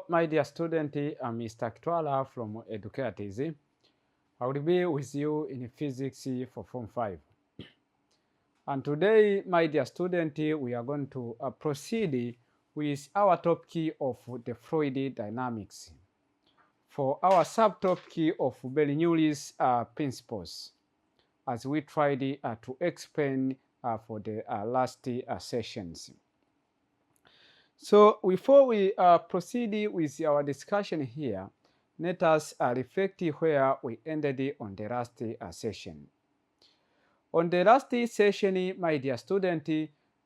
my dear student, I'm Mr. Kitwala from Educators. I will be with you in physics for Form 5. And today, my dear student, we are going to proceed with our topic of the fluid dynamics for our subtopic of Bernoulli's principles, as we tried to explain for the last sessions. So before we proceed with our discussion here, let us reflect where we ended on the last session. On the last session, my dear student,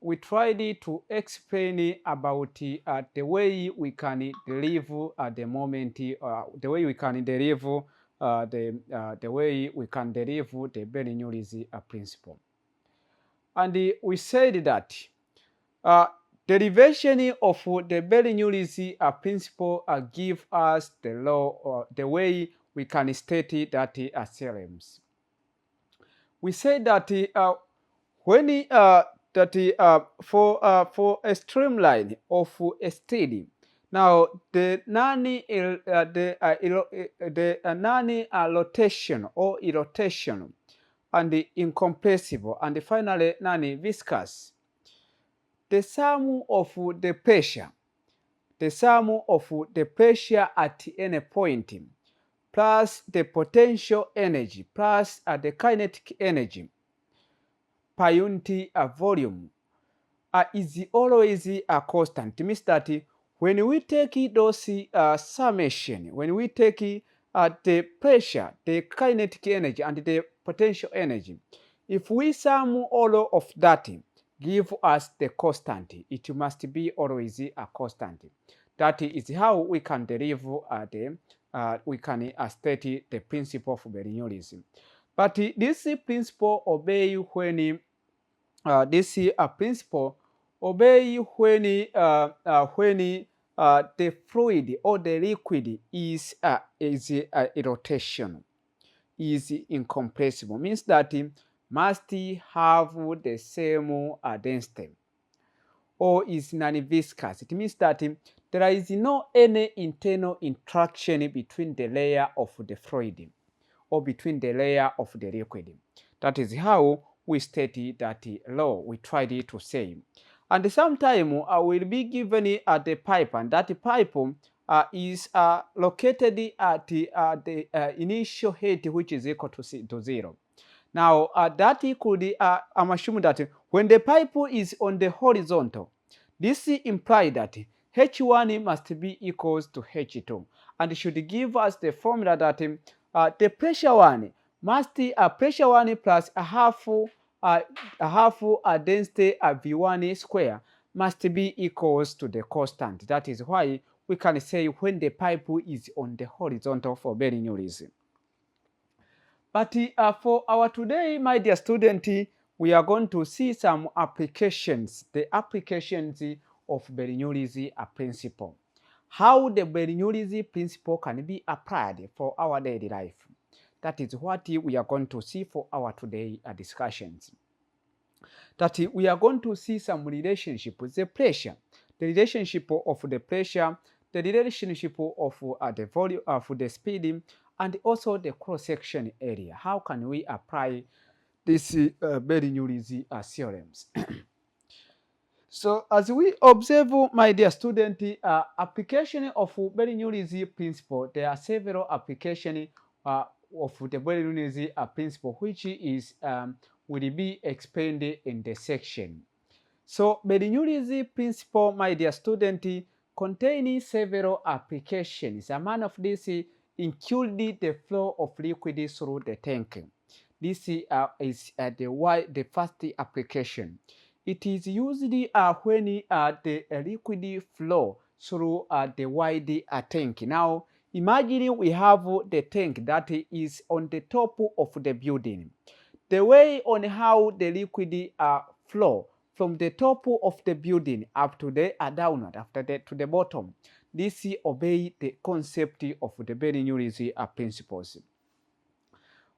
we tried to explain about the way we can derive at the moment, the way we can derive the way we can derive the Bernoulli's principle. And we said that derivation of the Bernoulli's principle give us the law or the way we can state that theorems. We say that when for a streamline of a steady, now the non-rotation or irrotation and the incompressible and finally non-viscous, the sum of the pressure at any point plus the potential energy plus the kinetic energy per unit volume is always a constant. It means that when we take those summation, when we take the pressure, the kinetic energy and the potential energy, if we sum all of that, give us the constant. It must be always a constant. That is how we can derive we can state the principle of Bernoulli's. But this principle obey when this principle obey when the fluid or the liquid is rotation, is incompressible. Means that it must have the same density or is non-viscous. It means that there is no any internal interaction between the layer of the fluid or between the layer of the liquid. That is how we stated that law, we tried to say. And sometime I will be given the pipe, and that pipe is located at the initial height, which is equal to 0. Now that could, I'm assuming that when the pipe is on the horizontal, this implies that H1 must be equals to H2, and should give us the formula that the pressure 1 must pressure 1 plus a half density V1 square must be equals to the constant. That is why we can say when the pipe is on the horizontal for Bernoulli's. But for our today, my dear student, we are going to see some applications, the applications of Bernoulli's principle. How the Bernoulli's principle can be applied for our daily life. That is what we are going to see for our today discussions. That we are going to see some relationship with the pressure, the relationship of the pressure, the relationship of the volume of the speed, and also the cross-section area. How can we apply this Bernoulli's theorems? So as we observe, my dear student, application of Bernoulli's principle, there are several applications of the Bernoulli's principle, which is will be explained in the section. So Bernoulli's principle, my dear student, contains several applications. Among of these include the flow of liquid through the tank. This is the first application. It is used when the liquid flow through the wide tank. Now, imagine we have the tank that is on the top of the building. The way on how the liquid flow from the top of the building up to the downward after that to the bottom, this obey the concept of the Bernoulli's principles.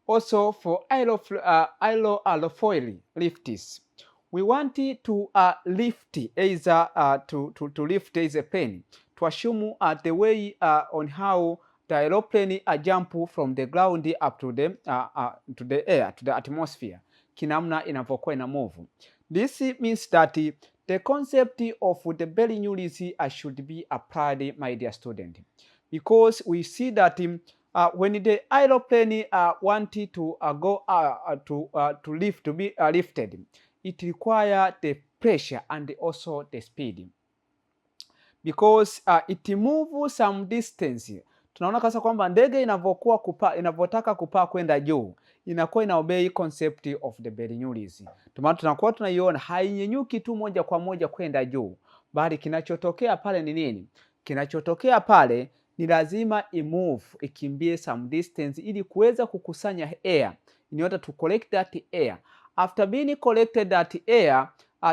Also, for aerofoil lifts, we want to lift either to lift a pen to assume the way on how the aeroplane jump from the ground up to the air, to the atmosphere, kinamna inavyokuwa ina move. This means that the concept of the Bernoullis should be applied, my dear student, because we see that when the aeroplane wanted to go to lift, to be lifted, it requires the pressure and also the speed, because it move some distance. Tunaona kasa kwamba ndege inavyotaka kupaa kwenda juu inakuwa ina obey concept of the Bernoullis. Maana tunakuwa tunaiona hainyenyuki tu moja kwa moja kwenda juu, bali kinachotokea pale ni nini? Kinachotokea pale ni lazima imove, ikimbie some distance ili kuweza kukusanya air in order to collect that air. After being collected that air,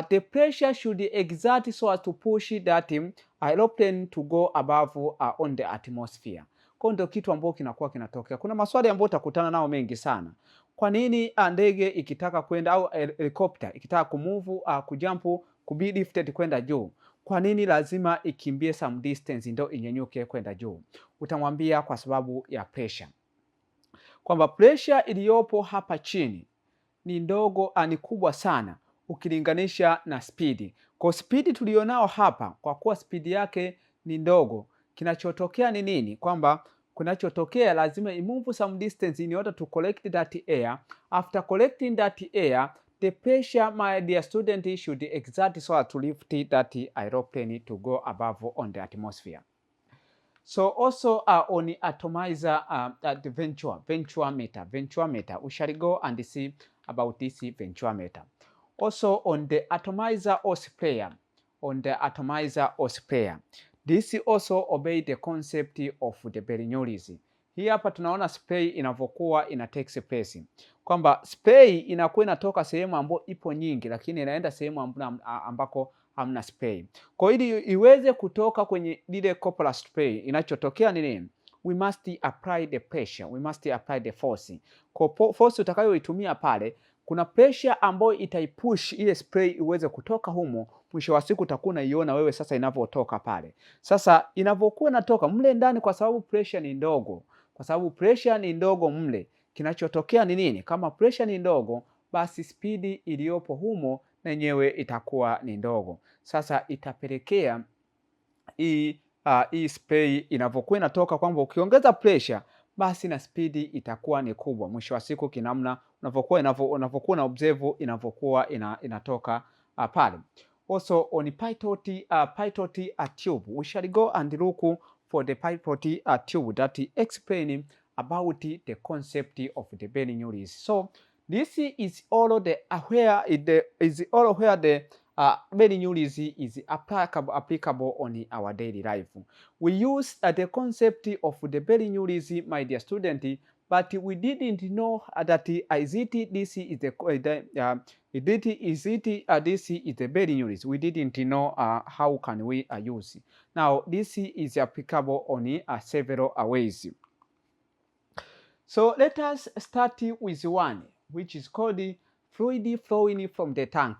the pressure should exert so as to push that aeroplane to go above on the atmosphere. Kwa ndio kitu ambacho kinakuwa kinatokea. Kuna maswali ambayo utakutana nao mengi sana. Kwa nini ndege ikitaka kwenda au helicopter ikitaka kumove kujump kubi lifted kwenda juu, kwa nini lazima ikimbie some distance ndio inyenyuke kwenda juu? Utamwambia kwa sababu ya pressure, kwamba pressure iliyopo hapa chini ni ndogo, ni kubwa sana ukilinganisha na speed. Kwa speed tulionao hapa, kwa kuwa speed yake ni ndogo, kinachotokea ni nini? Kwamba kunachotokea lazima imove some distance in order to collect that air. After collecting that air, the pressure, my dear student, should exert so as to lift that aeroplane to go above on the atmosphere. So also on the atomizer, the venturometer, we shall go and see about this venturometer. Also on the atomizer or sprayer, this also obey the concept of the Bernoullis. Hii hapa tunaona spray inavyokuwa ina take place, kwamba spray inakuwa inatoka sehemu ambayo ipo nyingi, lakini inaenda sehemu ambako hamna spray. Kwa ili iweze kutoka kwenye lile kopo la spray, inachotokea ni nini? We must apply the pressure, we must apply the force. Kwa force utakayoitumia pale, kuna pressure ambayo itaipush ile spray iweze kutoka humo. Mwisho wa siku utakuwa unaiona wewe sasa inavyotoka pale. Sasa inavyokuwa inatoka mle ndani, kwa sababu pressure ni ndogo, mle kinachotokea ni nini? Kama pressure ni ndogo, basi speed iliyopo humo na yenyewe itakuwa ni ndogo. Sasa itapelekea hii spray inavyokuwa inatoka, kwamba ukiongeza pressure basi na speed itakuwa ni kubwa. Mwisho wa siku kinamna unavyokuwa na observe inavyokuwa inatoka pale. Also on pilot tube, we shall go and look for the pilot tube that explain about the concept of the Bernoullis. So this is all the where the Bernoullis is applicable on our daily life. We use the concept of the Bernoullis, my dear student, but we didn't know that this is the Bernoullis. We didn't know how can we use it. Now this is applicable on several ways. So let us start with one, which is called fluid flowing from the tank.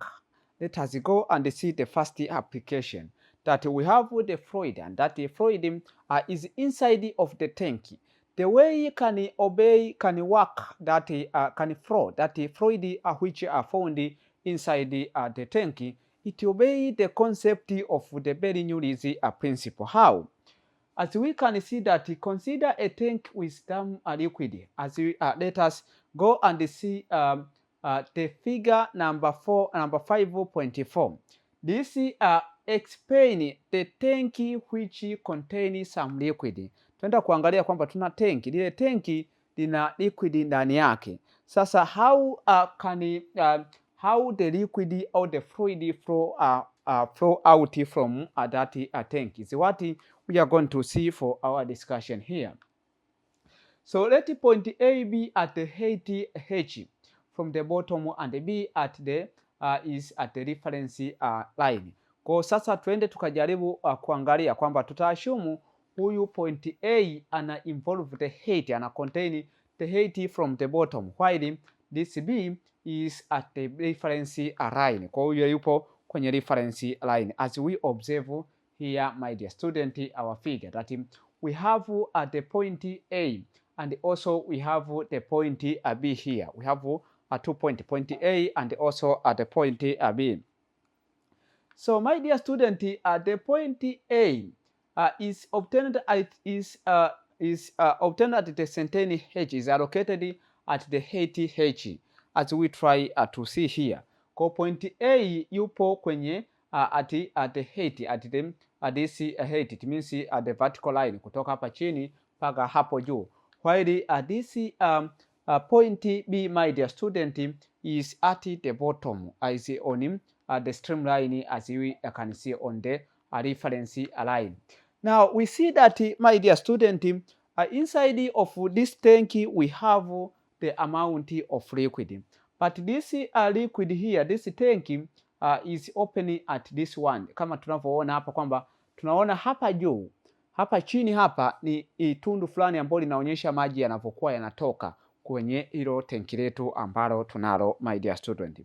Let us go and see the first application. That we have the fluid, and that the fluid is inside of the tank. The way can work, that can flow, that the fluid which are found inside the tank, it obeys the concept of the Bernoullis principle. How? As we can see that, consider a tank with some liquid. As we let us go and see the figure number 5.4. This explain the tank which contains some liquid. Tunaenda kuangalia kwamba tuna tanki, lile tanki lina liquid ndani yake. Sasa how the liquid or the fluid flow out from that tank is what we are going to see for our discussion here. So let point A be at the height h from the bottom and B at the is at the reference line. Kwa sasa tuende tukajaribu kuangalia kwamba tutaashumu huyu point A ana involve the height, ana contain the height from the bottom, while this B is at the reference line. Kwa hiyo yupo kwenye reference line as we observe here, my dear student, our figure that we have at the point A, and also we have the point B here. We have a 2 point A, and also at the point B. So, my dear student, the point A is obtained at obtained at the center H, is allocated at the height H, as we try to see here. Kwa point A yupo kwenye at the height, at this height, it means at the vertical line, kutoka hapa chini mpaka hapo juu. While this point B, my dear student, is at the bottom, is on the streamline, as we can see on the reference line. Now we see that, my dear student, inside of this tank we have the amount of liquid, but this liquid here, this tank is open at this one, kama tunavyoona hapa kwamba tunaona hapa juu, hapa chini hapa ni tundu fulani ambalo linaonyesha maji yanavyokuwa yanatoka kwenye hilo tenki letu ambalo tunalo, my dear student.